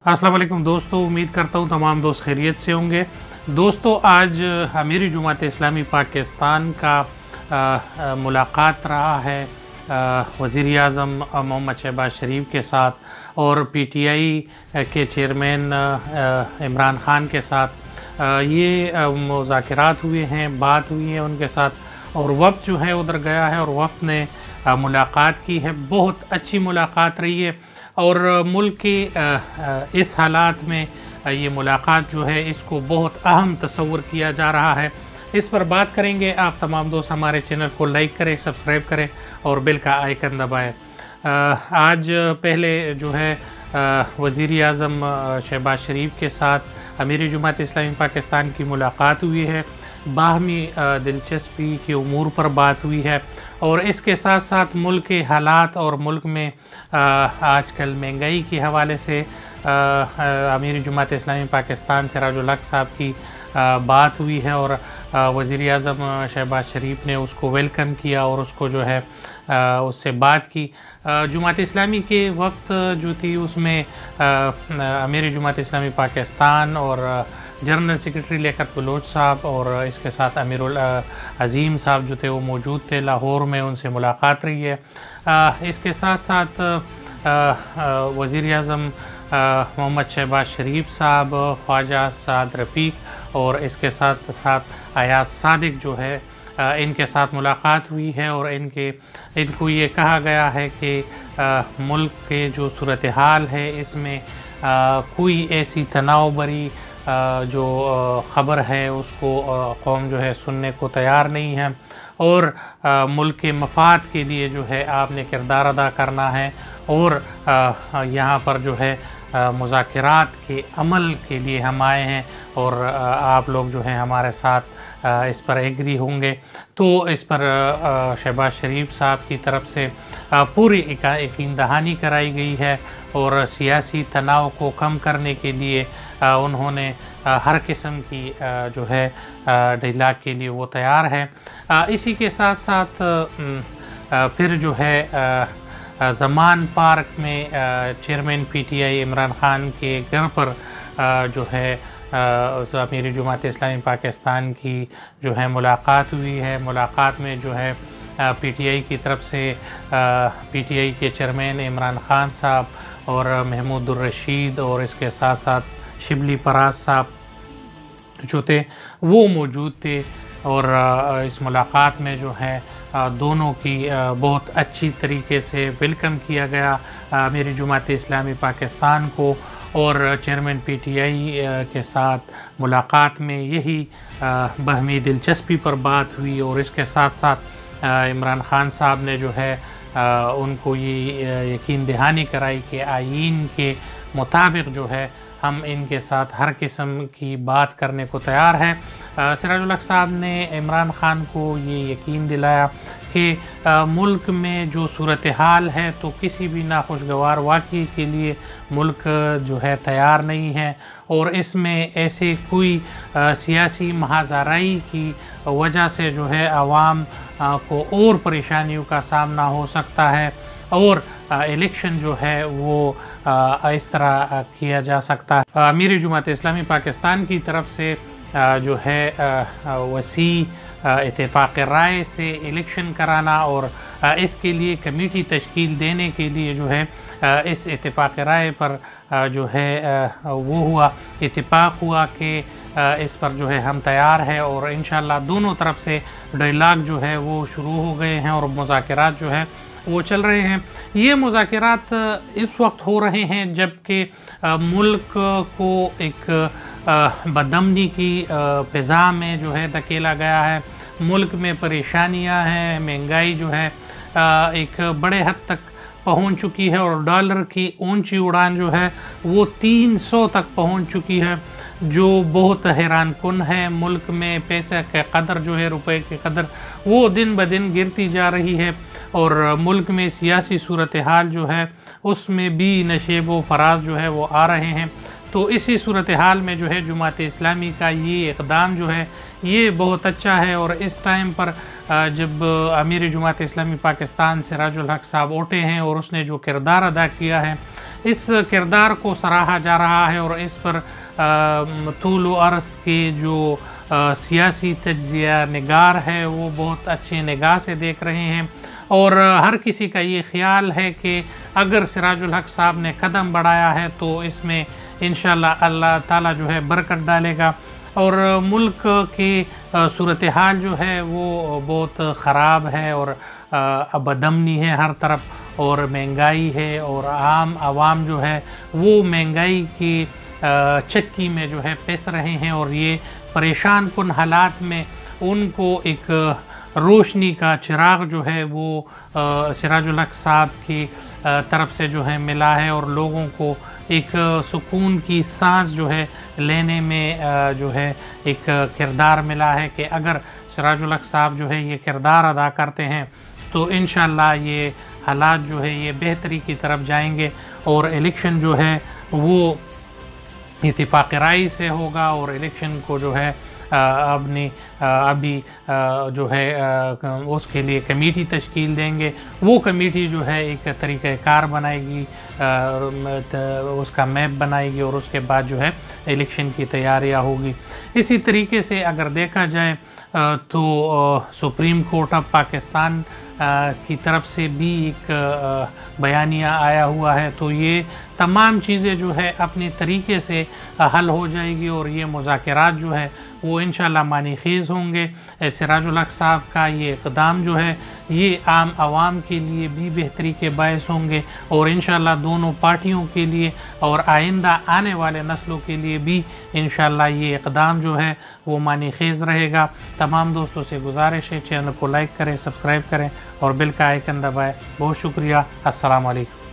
अस्सलाम वालेकुम दोस्तों, उम्मीद करता हूँ तमाम दोस्त खैरियत से होंगे। दोस्तों, आज अमीरी जुमात इस्लामी पाकिस्तान का मुलाकात रहा है वज़ीर आज़म मोहम्मद शहबाज शरीफ के साथ और पीटीआई के चेयरमैन इमरान ख़ान के साथ। ये मुज़ाकरात हुए हैं, बात हुई है उनके साथ और वफ़द जो है उधर गया है और वफ़द ने मुलाकात की है। बहुत अच्छी मुलाकात रही है और मुल्क के इस हालात में ये मुलाकात जो है इसको बहुत अहम तस्वुर किया जा रहा है। इस पर बात करेंगे। आप तमाम दोस्त हमारे चैनल को लाइक करें, सब्सक्राइब करें और बेल का आइकन दबाएं। आज पहले जो है वज़ीर आज़म शहबाज शरीफ के साथ अमीरी जुमात इस्लामी पाकिस्तान की मुलाकात हुई है। बाहमी दिलचस्पी के उमूर पर बात हुई है और इसके साथ साथ मुल्क के हालात और मुल्क में आजकल महंगाई के हवाले से अमीरी जुमात इस्लामी पाकिस्तान सिराजुल हक साहब की बात हुई है और वज़ीर आज़म शहबाज शरीफ ने उसको वेलकम किया और उसको जो है उससे बात की। जुमात इस्लामी के वक्त जो थी उसमें अमीरी जुमात इस्लामी पाकिस्तान और जनरल सेक्रेटरी लियाकत बलोच साहब और इसके साथ अमीरुल अज़ीम साहब जो थे वो मौजूद थे। लाहौर में उनसे मुलाकात रही है। इसके साथ साथ वज़ीर आज़म मोहम्मद शहबाज शरीफ साहब, ख्वाजा साद रफ़ीक और इसके साथ साथ अयाज सादिक जो है इनके साथ मुलाकात हुई है और इनको ये कहा गया है कि मुल्क के जो सूरत हाल है इसमें कोई ऐसी तनाव भरी जो ख़बर है उसको कौम जो है सुनने को तैयार नहीं है और मुल्क के मफाद के लिए जो है आपने किरदार अदा करना है और यहाँ पर जो है मुज़ाकरात के अमल के लिए हम आए हैं और आप लोग जो हैं हमारे साथ इस पर एग्री होंगे। तो इस पर शहबाज शरीफ साहब की तरफ से पूरी यकीन दहानी कराई गई है और सियासी तनाव को कम करने के लिए उन्होंने हर किस्म की जो है डायलॉग के लिए वो तैयार है। इसी के साथ साथ फिर जो है ज़मान पार्क में चेयरमैन पीटीआई इमरान ख़ान के घर पर जो है अमीरी जुमात इस्लामी पाकिस्तान की जो है मुलाकात हुई है। मुलाकात में जो है पीटीआई की तरफ से पीटीआई के चेयरमैन इमरान ख़ान साहब और महमूदुर रशीद और इसके साथ साथ शिबली परास साहब जो थे वो मौजूद थे और इस मुलाकात में जो है दोनों की बहुत अच्छी तरीके से वेलकम किया गया अमीरी जुमात इस्लामी पाकिस्तान को और चेयरमैन पीटीआई के साथ मुलाकात में यही बाहमी दिलचस्पी पर बात हुई और इसके साथ साथ इमरान ख़ान साहब ने जो है उनको ये यकीन दहानी कराई कि आईन के मुताबिक जो है हम इनके साथ हर किस्म की बात करने को तैयार हैं। सिराजुल हक साहब ने इमरान ख़ान को ये यकीन दिलाया कि मुल्क में जो सूरत हाल है तो किसी भी नाखुशगवार वाक़ई के लिए मुल्क जो है तैयार नहीं है और इसमें ऐसे कोई सियासी महाज़ाराई की वजह से जो है आवाम को और परेशानियों का सामना हो सकता है और इलेक्शन जो है वो इस तरह किया जा सकता है। अमीरी जुमात इस्लामी पाकिस्तान की तरफ से जो है वसी इत्तेफाक राय से इलेक्शन कराना और इसके लिए कमेटी तश्कील देने के लिए जो है इस इत्तेफाक राय पर जो है वो हुआ इत्तेफाक हुआ कि इस पर जो है हम तैयार हैं और इंशाअल्लाह दोनों तरफ से डायलॉग जो है वो शुरू हो गए हैं और मुज़ाकरात जो है वो चल रहे हैं। ये मुज़ाकरात इस वक्त हो रहे हैं जबकि मुल्क को एक बदअमनी की फ़िज़ा में जो है धकेला गया है। मुल्क में परेशानियां हैं, महंगाई जो है एक बड़े हद तक पहुंच चुकी है और डॉलर की ऊंची उड़ान जो है वो 300 तक पहुंच चुकी है जो बहुत हैरान कुन है। मुल्क में पैसे की कदर जो है, रुपए की कदर वो दिन ब दिन गिरती जा रही है और मुल्क में सियासी सूरत हाल जो है उसमें भी नशेब व फराज जो है वो आ रहे हैं। तो इसी सूरत हाल में जो है जुमात इस्लामी का ये इक़दाम जो है ये बहुत अच्छा है। और इस टाइम पर जब अमीर जुमात इस्लामी पाकिस्तान सिराजुल हक साहब उठे हैं और उसने जो किरदार अदा किया है, इस किरदार को सराहा जा रहा है और इस पर तूल व अर्ज़ के जो सियासी तज्ज़िया निगार है वो बहुत अच्छे निगाह से देख रहे हैं। और हर किसी का ये ख्याल है कि अगर सिराजुल हक साहब ने कदम बढ़ाया है तो इसमें इंशाअल्लाह अल्लाह ताला जो है बरकत डालेगा। और मुल्क की सूरत हाल जो है वो बहुत ख़राब है और बदअमनी है हर तरफ, और महंगाई है और आम आवाम जो है वो महंगाई की चक्की में जो है पिस रहे हैं। और ये परेशान कुन हालात में उनको एक रोशनी का चिराग जो है वो सिराजुल हक साहब की तरफ से जो है मिला है और लोगों को एक सुकून की सांस जो है लेने में जो है एक किरदार मिला है कि अगर सिराजुल हक साहब जो है ये किरदार अदा करते हैं तो इंशाअल्लाह ये हालात जो है ये बेहतरी की तरफ जाएंगे और इलेक्शन जो है वो इत्तिफाक़ राय से होगा। और इलेक्शन को जो है अभी जो है उसके लिए कमेटी तश्कील देंगे। वो कमेटी जो है एक तरीक़ाकार बनाएगी, उसका मैप बनाएगी और उसके बाद जो है इलेक्शन की तैयारियां होगी। इसी तरीके से अगर देखा जाए तो सुप्रीम कोर्ट ऑफ पाकिस्तान की तरफ से भी एक बयानिया आया हुआ है, तो ये तमाम चीज़ें जो है अपने तरीके से हल हो जाएगी और ये मुज़ाकरात जो है वो इंशाअल्लाह मानी ख़ेज़ होंगे। सिराजुल हक साहब का ये इक़दाम जो है ये आम आवाम के लिए भी बेहतरी के बायस होंगे और इंशाअल्लाह दोनों पार्टियों के लिए और आइंदा आने वाले नस्लों के लिए भी इंशाअल्लाह ये इक़दाम जो है वो मानी ख़ेज़ रहेगा। तमाम दोस्तों से गुजारिश है चैनल को लाइक करें, सब्सक्राइब करें और बेल का आइकन दबाएं। बहुत शुक्रिया। अस्सलाम वालेकुम।